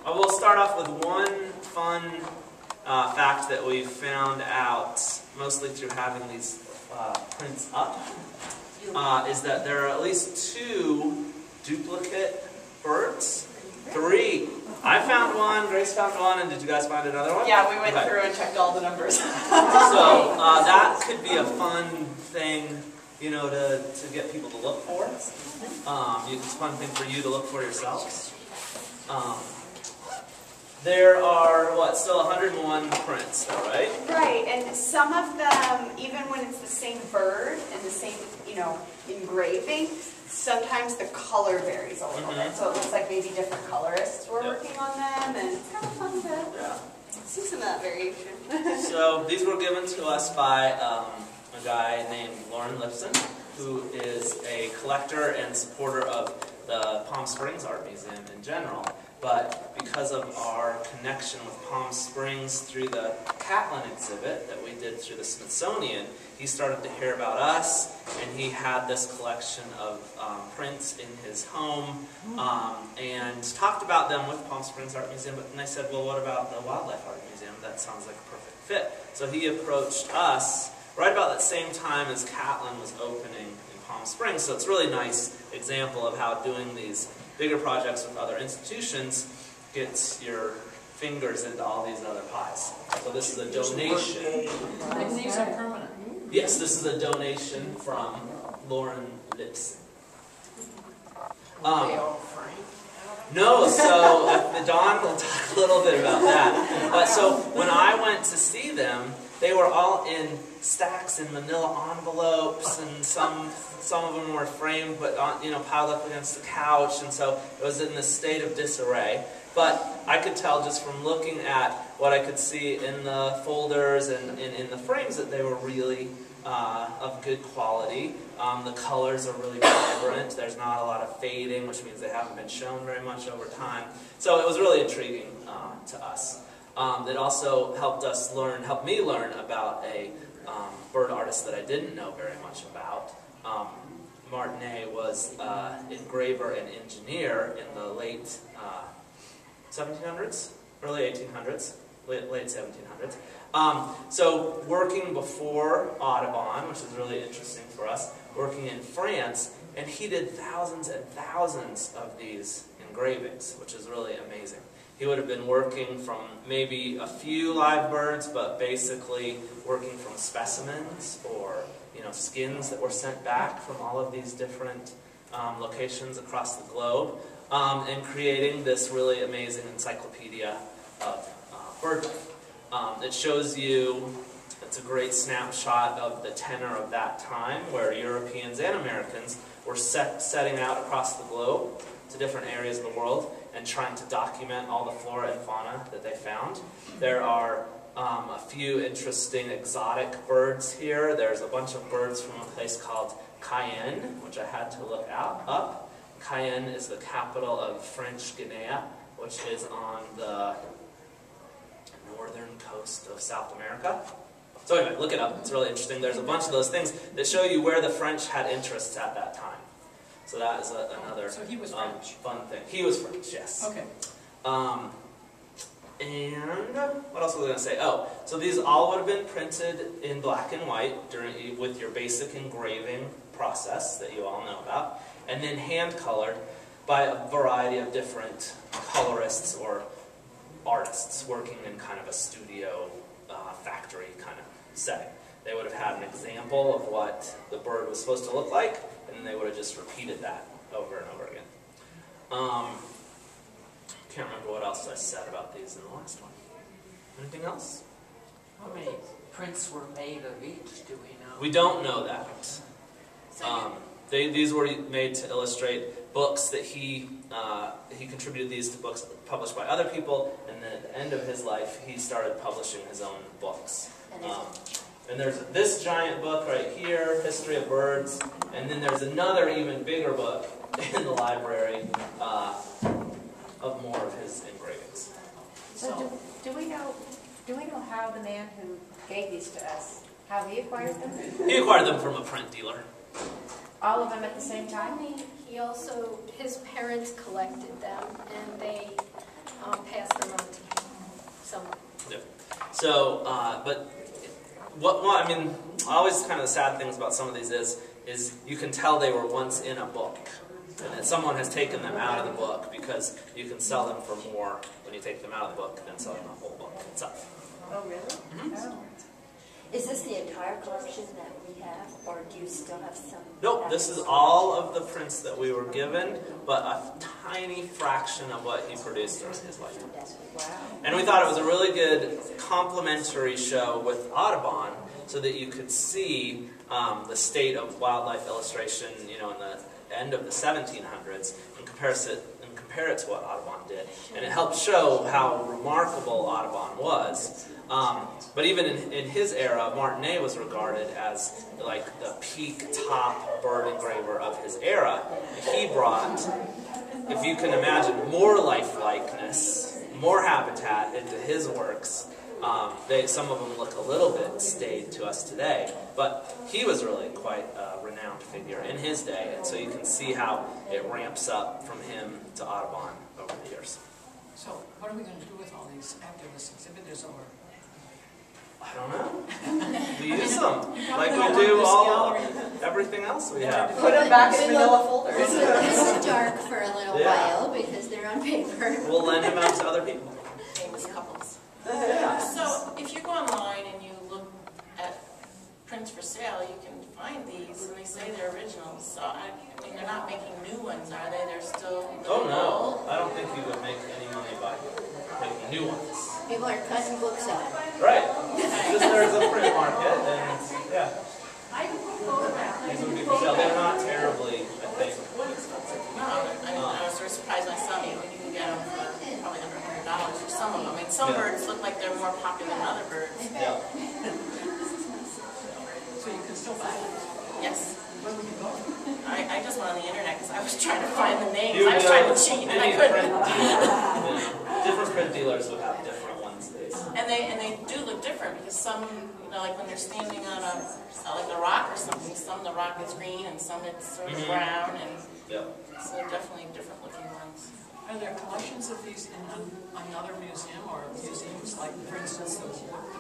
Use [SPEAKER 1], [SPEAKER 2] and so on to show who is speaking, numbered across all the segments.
[SPEAKER 1] I will start off with one fun fact that we found out, mostly through having these prints up, is that there are at least 2 duplicate birds. 3. I found one, Grace found one, and did you guys find another one?
[SPEAKER 2] Yeah, we went through and checked all the numbers.
[SPEAKER 1] So that could be a fun thing, you know, to get people to look for. It's a fun thing for you to look for yourselves. There are, what, still 101 prints, though, right?
[SPEAKER 2] Right, and some of them, even when it's the same bird and the same, you know, engraving, sometimes the color varies a little bit. So it looks like maybe different colorists were working on them, and it's kind of fun to see some of that variation.
[SPEAKER 1] So these were given to us by a guy named Lauren Lipson, who is a collector and supporter of the Palm Springs Art Museum in general. But because of our connection with Palm Springs through the Catlin exhibit that we did through the Smithsonian, he started to hear about us, and he had this collection of prints in his home, and talked about them with Palm Springs Art Museum. But then I said, well, what about the Wildlife Art Museum? That sounds like a perfect fit. So he approached us right about that same time as Catlin was opening in Palm Springs. So it's a really nice example of how doing these bigger projects with other institutions gets your fingers into all these other pies. So this is a donation.
[SPEAKER 3] And these are permanent.
[SPEAKER 1] Yes, this is a donation from Lauren Lipson. No, so Don will talk a little bit about that. But so when I went to see them, they were all in stacks in manila envelopes, and some of them were framed, but piled up against the couch, and so it was in this state of disarray. But I could tell just from looking at what I could see in the folders and in the frames that they were really of good quality. The colors are really vibrant. There's not a lot of fading, which means they haven't been shown very much over time. So it was really intriguing to us. It also helped me learn about a bird artist that I didn't know very much about. Martinet was an engraver and engineer in the late 1700s, early 1800s, late 1700s. So working before Audubon, which is really interesting for us, working in France, and he did thousands and thousands of these engravings, which is really amazing. He would have been working from maybe a few live birds, but basically working from specimens or skins that were sent back from all of these different locations across the globe, and creating this really amazing encyclopedia of birdlife. It shows you, it's a great snapshot of the tenor of that time, where Europeans and Americans were setting out across the globe to different areas of the world and trying to document all the flora and fauna that they found. There are a few interesting exotic birds here. There's a bunch of birds from a place called Cayenne, which I had to look up. Cayenne is the capital of French Guinea, which is on the northern coast of South America. So anyway, look it up. It's really interesting. There's a bunch of those things that show you where the French had interests at that time. So that is another
[SPEAKER 3] So he was French.
[SPEAKER 1] Fun thing. He was French, yes.
[SPEAKER 3] Okay.
[SPEAKER 1] And what else was I going to say? Oh, so these all would have been printed in black and white with your basic engraving process that you all know about, and then hand-colored by a variety of different colorists or artists working in kind of a studio factory kind of setting. They would have had an example of what the bird was supposed to look like, and then they would have just repeated that over and over again. Can't remember what else I said about these in the last one. Anything else?
[SPEAKER 3] How many prints were made of each, do we know?
[SPEAKER 1] We don't know that. These were made to illustrate books that he contributed these to books published by other people, and then at the end of his life, he started publishing his own books. And there's this giant book right here, History of Birds, and then there's another even bigger book in the library of more of his engravings.
[SPEAKER 4] So do we know how the man who gave these to us, how he acquired them?
[SPEAKER 1] He acquired them from a print dealer.
[SPEAKER 4] All of them at the same time?
[SPEAKER 5] He also, his parents collected them, and they
[SPEAKER 4] pass them on to someone.
[SPEAKER 1] Yeah. So, but what I mean, always kind of the sad things about some of these is you can tell they were once in a book, and that someone has taken them out of the book, because you can sell them for more when you take them out of the book than selling the whole book itself.
[SPEAKER 5] Oh, really? Oh. Is this the entire collection that we have, or do you still have some?
[SPEAKER 1] Nope, this is all of the prints that we were given, but a tiny fraction of what he produced during his lifetime.
[SPEAKER 5] Wow.
[SPEAKER 1] And we thought it was a really good complementary show with Audubon, so that you could see the state of wildlife illustration, you know, in the end of the 1700s, and compare it to what Audubon did. And it helped show how remarkable Audubon was. But even in his era, Martinet was regarded as like the peak top bird engraver of his era. He brought, if you can imagine, more lifelikeness, more habitat into his works. Some of them look a little bit staid to us today, but he was really quite a renowned figure in his day, and so you can see how it ramps up from him to Audubon over the years.
[SPEAKER 3] So what are we going to do with all these after this exhibit is over?
[SPEAKER 1] I don't know. We use them like we do everything else we have.
[SPEAKER 2] Put them back in manila folders.
[SPEAKER 5] This is dark for a little while because they're on paper.
[SPEAKER 1] We'll lend them out to other people.
[SPEAKER 6] Famous couples.
[SPEAKER 1] Yeah.
[SPEAKER 6] So if you go online and you look at prints for sale, you can find these, and they say they're originals. So I mean, they're not making new ones, are they? They're still.
[SPEAKER 1] Oh no, I don't think you would make any money by making new ones.
[SPEAKER 5] People are cutting books out.
[SPEAKER 1] Right. Just there's a print market, and yeah. These would be for sale. They're not terribly, I think, expensive.
[SPEAKER 6] No, I was sort of surprised myself. You can get them for probably under $100 for some of them. I mean, some birds look like they're more popular than other birds.
[SPEAKER 1] Yeah.
[SPEAKER 3] So you can still buy it.
[SPEAKER 6] Yes.
[SPEAKER 3] Where would you go?
[SPEAKER 6] I just went on the internet because I was trying to find the names.
[SPEAKER 1] You
[SPEAKER 6] I was trying to cheat and I couldn't.
[SPEAKER 1] Different print dealers would have different ones.
[SPEAKER 6] And they do look different because some, you know, like when they're standing on like a rock or something, some the rock is green and some it's sort of brown, and so they're definitely different looking ones.
[SPEAKER 3] Are there collections of these in another museum or museums, like for instance the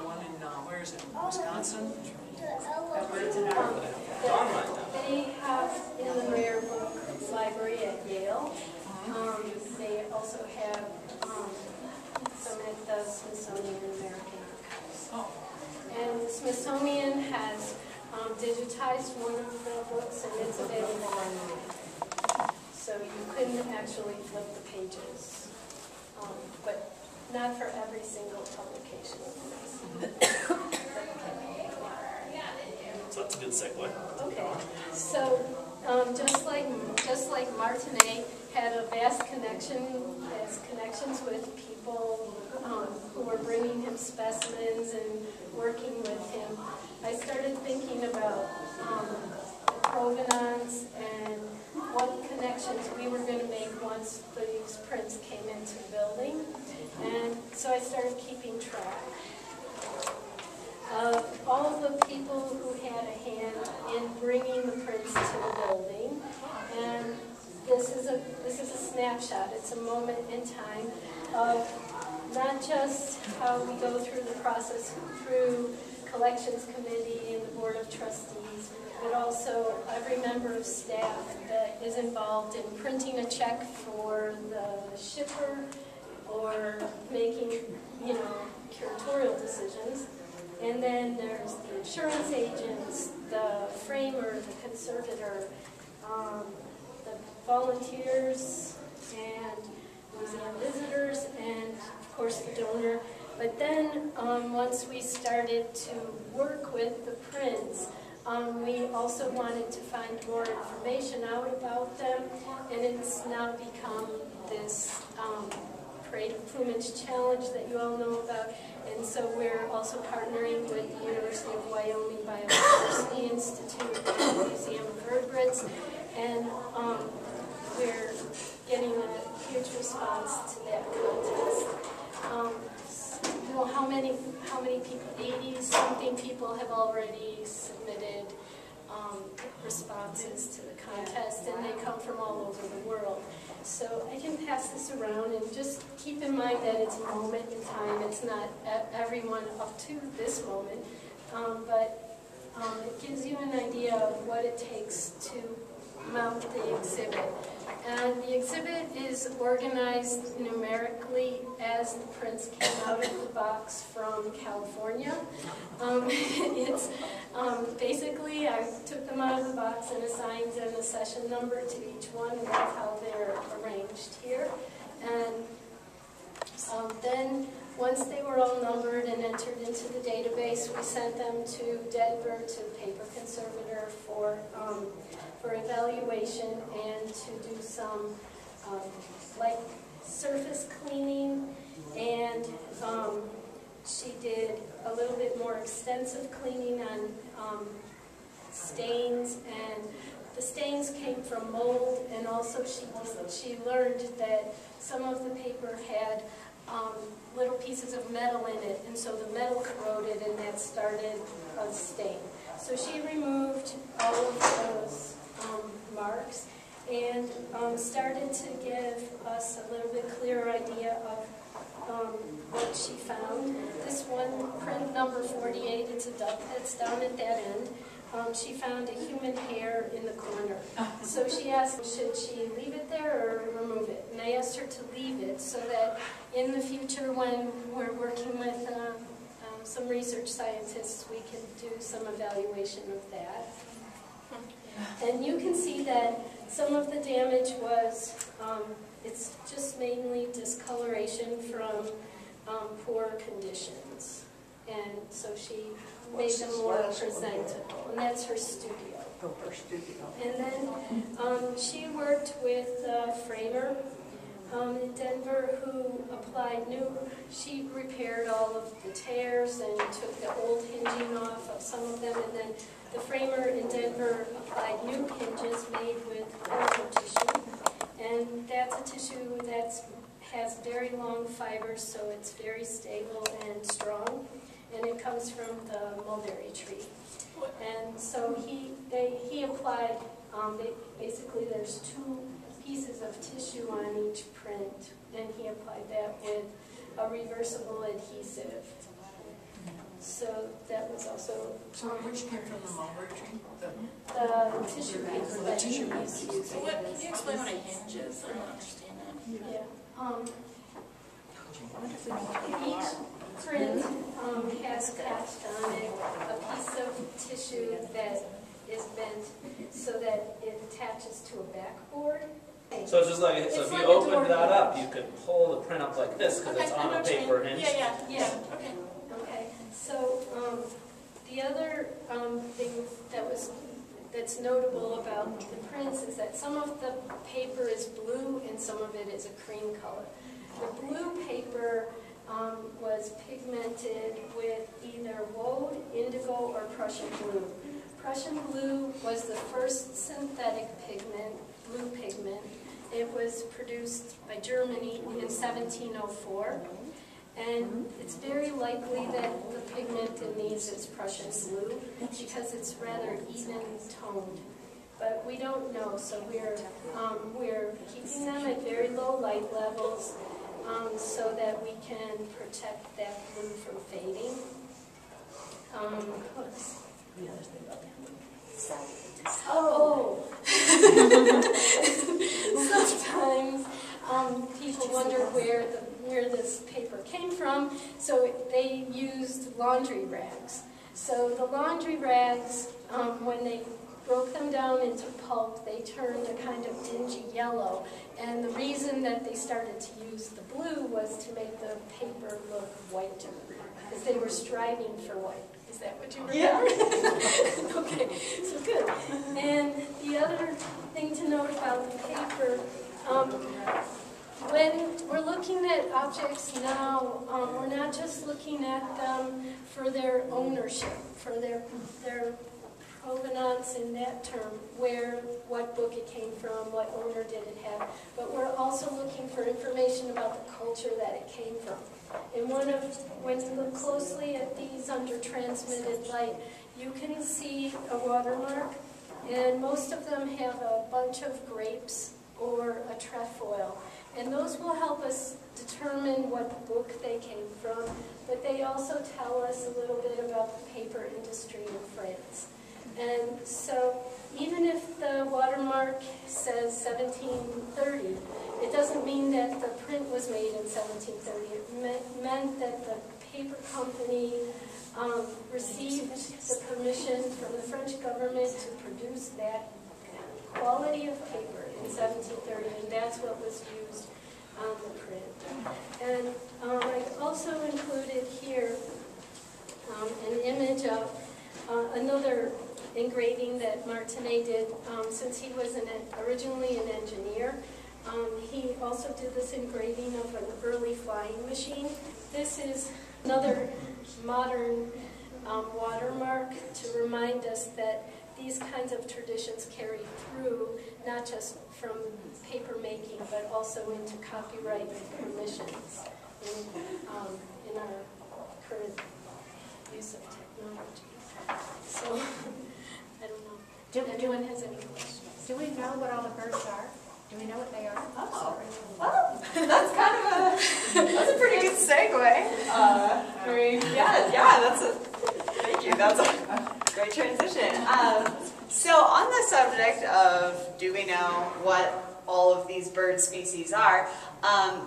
[SPEAKER 3] one in, where is it, Wisconsin?
[SPEAKER 4] They have in the Rare Book Library at Yale. They also have some at the Smithsonian American Archives. And the Smithsonian has digitized one of the books, and it's available online. So you couldn't actually flip the pages, but not for every single publication.
[SPEAKER 1] So that's a good segue.
[SPEAKER 4] Okay, so just like Martinet had a vast connections with people who were bringing him specimens and working with him, I started thinking about provenance and what connections we were going to make once these prints came into the building. And so I started keeping track of all of the people who had a hand in bringing the prints to the building. And this is a snapshot. It's a moment in time of not just how we go through the process through collections committee and the board of trustees, but also every member of staff that is involved in printing a check for the shipper or making, curatorial decisions. And then there's the insurance agents, the framer, the conservator, the volunteers, and museum visitors, and of course the donor. But then once we started to work with the prints, we also wanted to find more information out about them, and it's now become this Parade of Plumage challenge that you all know about. And so we're also partnering with the University of Wyoming Biodiversity Institute and the Museum of Vertebrates, and we're getting a huge response to that contest. How many people? 80-something people have already submitted responses to the contest, and they come from all over the world. So I can pass this around, and just keep in mind that it's a moment in time. It's not everyone up to this moment, but it gives you an idea of what it takes to mount the exhibit. And the exhibit is organized numerically as the prints came out of the box from California. It's basically, I took them out of the box and assigned them a session number to each one, and that's how they're arranged here. And then, once they were all numbered and entered into the database, we sent them to Denver to Paper Conservator for evaluation and to do some like surface cleaning, and she did a little bit more extensive cleaning on stains, and the stains came from mold, and also she learned that some of the paper had little pieces of metal in it, and so the metal corroded, and that started a stain. So she removed all of those marks and started to give us a little bit clearer idea of what she found. This one, print number 48, it's a duck that's down at that end. She found a human hair in the corner. So she asked, should she leave it there or remove it? And I asked her to leave it so that in the future, when we're working with some research scientists, we can do some evaluation of that. And you can see that some of the damage was, it's just mainly discoloration from poor conditions. And so she made them more presentable. And that's her studio.
[SPEAKER 5] Oh, her studio.
[SPEAKER 4] And then she worked with a framer in Denver who applied she repaired all of the tears and took the old hinging off of some of them, and then the framer in Denver applied new hinges made with ortho tissue, and that's a tissue that has very long fibers, so it's very stable and strong, and it comes from the mulberry tree. And so he applied, basically there's 2 pieces of tissue on each print, and he applied that with a reversible adhesive. So that was also...
[SPEAKER 3] So which came from the mulberry tree?
[SPEAKER 4] The tissue paper that he was using.
[SPEAKER 6] So what, can you explain what a hinge is? I don't understand that.
[SPEAKER 4] Yeah. Each print has attached on it a piece of tissue that is bent so that it attaches to a backboard.
[SPEAKER 1] So it's just like, so if you opened that up, you could pull the print up like this because it's on a paper hinge.
[SPEAKER 4] Yeah. Okay. So the other thing that's notable about the prints is that some of the paper is blue and some of it is a cream color. The blue paper was pigmented with either woad, indigo, or Prussian blue. Prussian blue was the first synthetic pigment, blue pigment. It was produced by Germany in 1704. And it's very likely that the pigment in these is Prussian blue because it's rather even toned. But we don't know, so we're keeping them at very low light levels so that we can protect that blue from fading. Sometimes people wonder where this paper came from, so they used laundry rags. So the laundry rags, when they broke them down into pulp, they turned a kind of dingy yellow. And the reason that they started to use the blue was to make the paper look whiter, because they were striving for white. Is that what you remember? Yeah. Okay, so good. And the other thing to note about the paper, when we're looking at objects now, we're not just looking at them for their ownership, for their provenance in that term, what book it came from, what owner did it have, but we're also looking for information about the culture that it came from. And when you look closely at these under transmitted light, you can see a watermark, and most of them have a bunch of grapes or a trefoil And those will help us determine what book they came from, but they also tell us a little bit about the paper industry in France. And so even if the watermark says 1730, it doesn't mean that the print was made in 1730. It meant that the paper company received the permission from the French government to produce that quality of paper in 1730, and that's what was used on the print. And I also included here an image of another engraving that Martinet did. Since he was originally an engineer, he also did this engraving of an early flying machine. This is another modern watermark to remind us that these kinds of traditions carry through, not just from paper making, but also into copyright permissions in our current use of technology. So, I don't know. If anyone has any questions?
[SPEAKER 7] Do we know what all the birds are? Do we know what they are?
[SPEAKER 2] Oh, well, that's kind of that's a pretty good segue. Thank you. That's a great transition. So on the subject of do we know what all of these bird species are,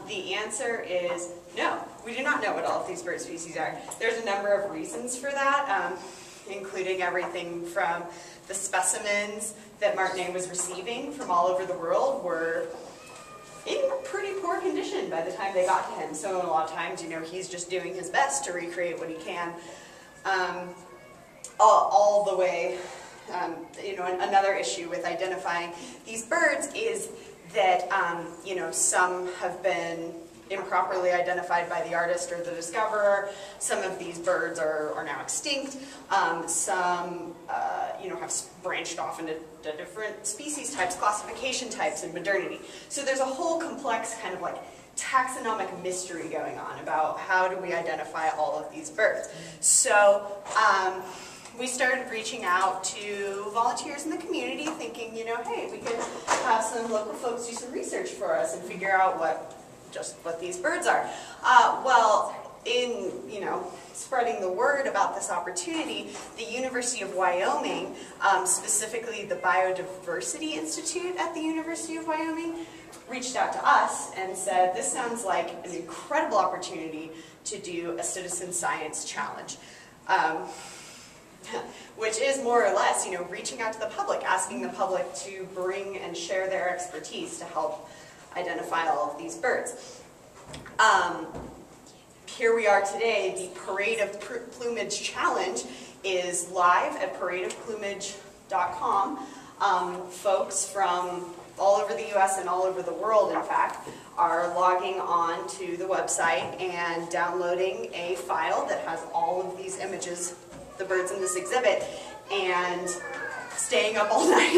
[SPEAKER 2] the answer is no. We do not know what all of these bird species are. There's a number of reasons for that, including everything from the specimens that Martinet was receiving from all over the world were in pretty poor condition by the time they got to him. So a lot of times, he's just doing his best to recreate what he can, all the way. Another issue with identifying these birds is that, some have been improperly identified by the artist or the discoverer. Some of these birds are now extinct. Some, have branched off into different species types, classification types, and modernity. So there's a whole complex kind of like taxonomic mystery going on about how do we identify all of these birds. So we started reaching out to volunteers in the community thinking, hey, we could have some local folks do some research for us and figure out what these birds are. Well, in, spreading the word about this opportunity, the University of Wyoming, specifically the Biodiversity Institute at the University of Wyoming, reached out to us and said, this sounds like an incredible opportunity to do a citizen science challenge. Which is more or less, reaching out to the public, asking the public to bring and share their expertise to help identify all of these birds. Here we are today. The Parade of Plumage Challenge is live at paradeofplumage.com. Folks from all over the US and all over the world, in fact, are logging on to the website and downloading a file that has all of these images, the birds in this exhibit, and staying up all night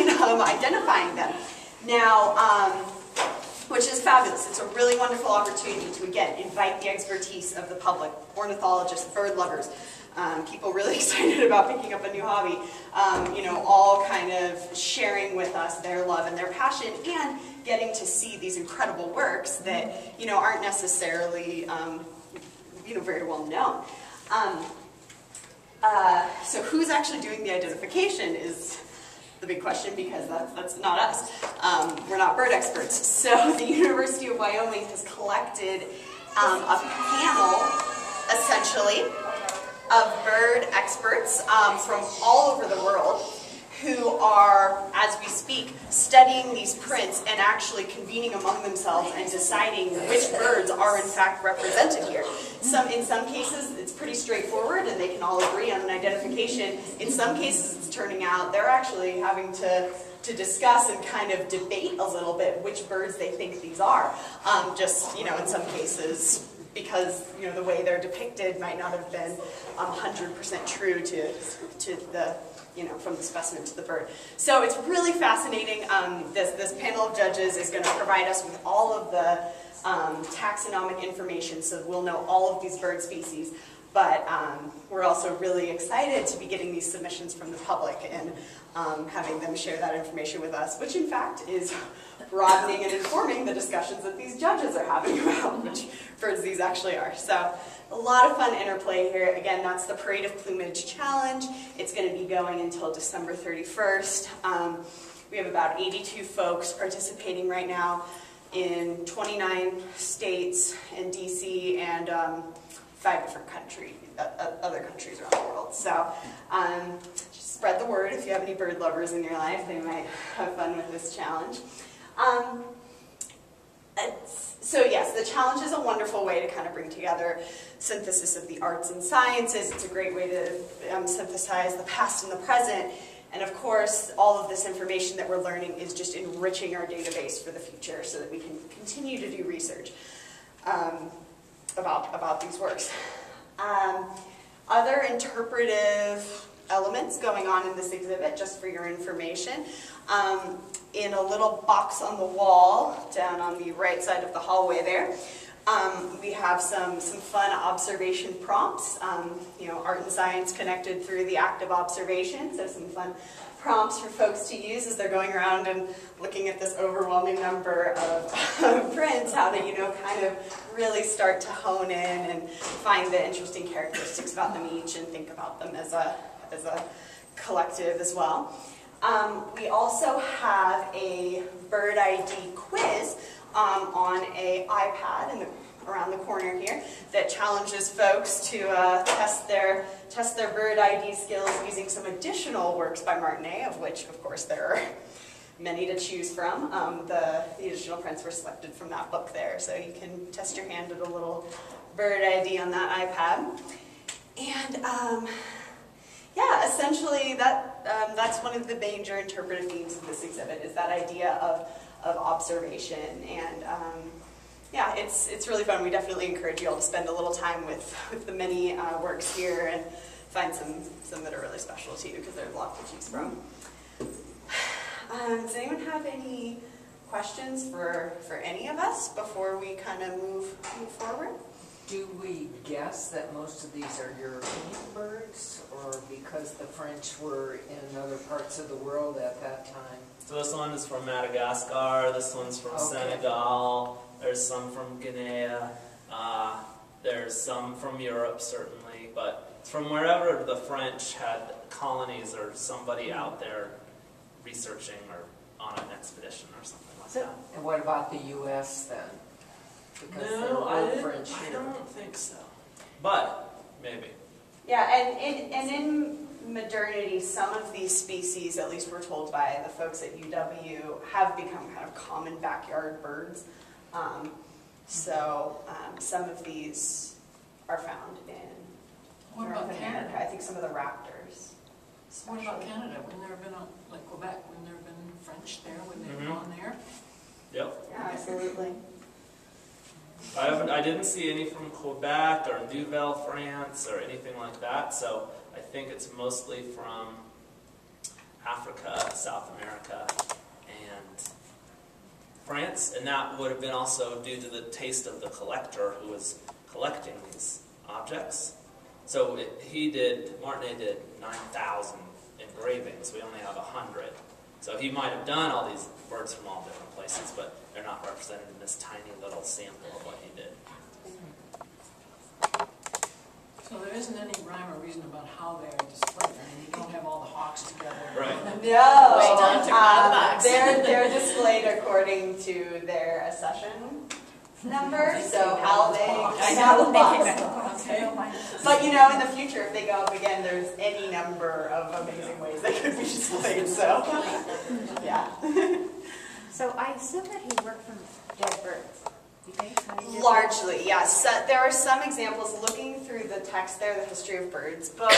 [SPEAKER 2] identifying them. Now, which is fabulous. It's a really wonderful opportunity to, again, invite the expertise of the public, ornithologists, bird lovers, people really excited about picking up a new hobby, all kind of sharing with us their love and their passion and getting to see these incredible works that, aren't necessarily, very well known. So who's actually doing the identification is the big question, because that's not us. We're not bird experts. So the University of Wyoming has collected a panel, essentially, of bird experts from all over the world who are, as we speak, studying these prints and actually convening among themselves and deciding which birds are in fact represented here. In some cases, it's pretty straightforward and they can all agree on an identification. In some cases, it's turning out they're actually having to discuss and kind of debate a little bit which birds they think these are. In some cases, because the way they're depicted might not have been 100% true to the from the specimen to the bird. So it's really fascinating. This panel of judges is going to provide us with all of the taxonomic information, so we'll know all of these bird species. But we're also really excited to be getting these submissions from the public and having them share that information with us, which in fact is broadening and informing the discussions that these judges are having about which birds these actually are. So a lot of fun interplay here. Again, that's the Parade of Plumage Challenge. It's going to be going until December 31st. We have about 82 folks participating right now in 29 states and DC and 5 different countries, other countries around the world. So just spread the word. If you have any bird lovers in your life, they might have fun with this challenge. So yes, the challenge is a wonderful way to kind of bring together synthesis of the arts and sciences. It's a great way to synthesize the past and the present. And of course, all of this information that we're learning is just enriching our database for the future so that we can continue to do research about these works. Other interpretive elements going on in this exhibit, just for your information. In a little box on the wall, down on the right side of the hallway there, we have some fun observation prompts, art and science connected through the act of observation, so some fun prompts for folks to use as they're going around and looking at this overwhelming number of prints, how to, kind of really start to hone in and find the interesting characteristics about them each and think about them as a collective as well. We also have a bird ID quiz on an iPad around the corner here that challenges folks to test their bird ID skills using some additional works by Martinet, of which, of course, there are many to choose from. The additional prints were selected from that book there, so you can test your hand at a little bird ID on that iPad. And yeah, essentially that's one of the major interpretive themes of this exhibit, is that idea of observation. And yeah, it's really fun. We definitely encourage you all to spend a little time with the many works here and find some that are really special to you, because there's a lot to choose from. Does anyone have any questions for any of us before we kind of move forward?
[SPEAKER 8] Do we guess that most of these are European birds, or because the French were in other parts of the world at that time?
[SPEAKER 1] So this one is from Madagascar, this one's from Senegal, there's some from Guinea, there's some from Europe certainly, but from wherever the French had colonies or somebody out there researching or on an expedition or something like that.
[SPEAKER 8] And what about the U.S. then? Because
[SPEAKER 1] no, I
[SPEAKER 8] here.
[SPEAKER 1] don't think so, but maybe.
[SPEAKER 2] Yeah, and in modernity, some of these species, at least we're told by the folks at UW, have become kind of common backyard birds. Some of these are found in North America. I think some of the raptors.
[SPEAKER 3] What about Canada? Wouldn't there have been, like Quebec, wouldn't there have been French there? Wouldn't they have gone there?
[SPEAKER 1] Yep.
[SPEAKER 2] Yeah, absolutely.
[SPEAKER 1] I didn't see any from Quebec or Nouvelle France or anything like that, so I think it's mostly from Africa, South America, and France, and that would have been also due to the taste of the collector who was collecting these objects. So Martinet did 9,000 engravings. We only have 100. So he might have done all these birds from all different places, but they're not represented in this tiny little sample of what he did.
[SPEAKER 3] So there isn't any rhyme or reason about how they are displayed. I mean, you don't have all the hawks together.
[SPEAKER 1] Right.
[SPEAKER 2] No.
[SPEAKER 6] Way down to box.
[SPEAKER 2] They're displayed according to their accession number, so how they
[SPEAKER 3] Okay.
[SPEAKER 2] But in the future, if they go up again, there's any number of amazing ways they could be displayed. So, yeah.
[SPEAKER 7] So I assume that he worked from dead birds. You think?
[SPEAKER 2] Largely, yes. There are some examples. Looking through the text there, the History of Birds book,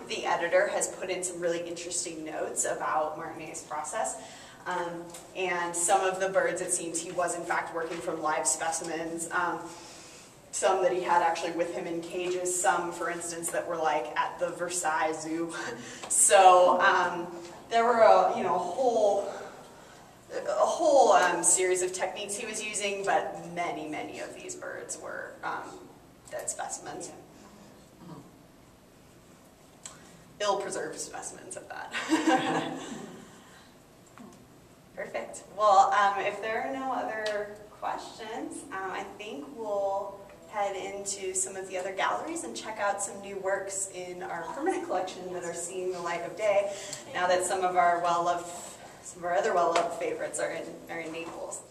[SPEAKER 2] the editor has put in some really interesting notes about Martinet's process. And some of the birds, it seems he was in fact working from live specimens. Some that he had actually with him in cages. Some, for instance, that were like at the Versailles Zoo. So there were a whole series of techniques he was using, but many of these birds were dead specimens. Ill-preserved specimens at that. Perfect. Well, if there are no other questions, I think we'll head into some of the other galleries and check out some new works in our permanent collection that are seeing the light of day now that some of our other well-loved favorites are in Naples.